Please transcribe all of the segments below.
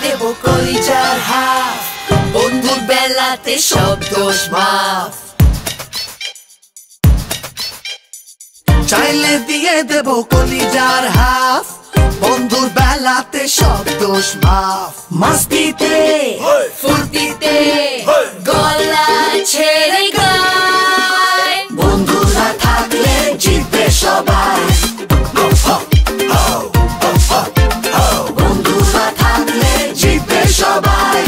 দেব কলিজার হাফ, বন্ধুর বেলাতে সব দোষ মাফ। চাইলে দিয়ে দেব কলিজার হাফ, বন্ধুর বেলাতে সব দোষ মাফ। মাস্তিতে ফুর্তিতে গলা ছেড়ে গায়, বন্ধুরা থাকলে জিতবে সবাই। বন্ধুরা থাকলে জিতবে সবাই।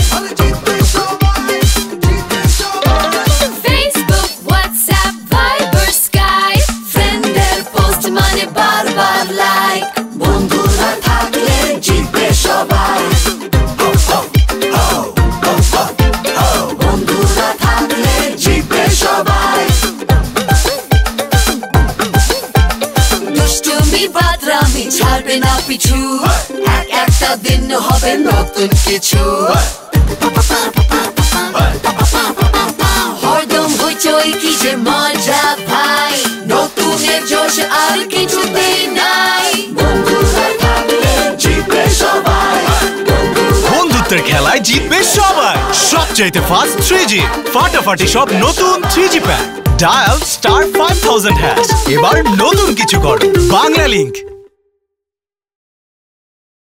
Facebook, WhatsApp, Viber, Skype, ফ্রেন্ডের পোস্ট মানে বারবার লাইক, বন্ধুরা থাকলে জিতবে সবাই। বন্ধুরা থাকলে জিতবে সবাই। দুষ্টুমি বাদরামি ছাড়বে না পিছু, একটা দিন হবে নতুন কিছু। হরদম হইচই কি যে মজা ভাই, নতুনের জোশ আর কিছুতেই নাই। বন্ধুরা থাকলে জিতবে সবাই। বন্ধুত্বের খেলায় জিতবে সবাই। সবচাইতে ফাস্ট 3G, ফাটাফাটি সব নতুন 3G প্যাক। ডায়াল *5000#। এবার নতুন কিছু করো। বাংলা লিংক।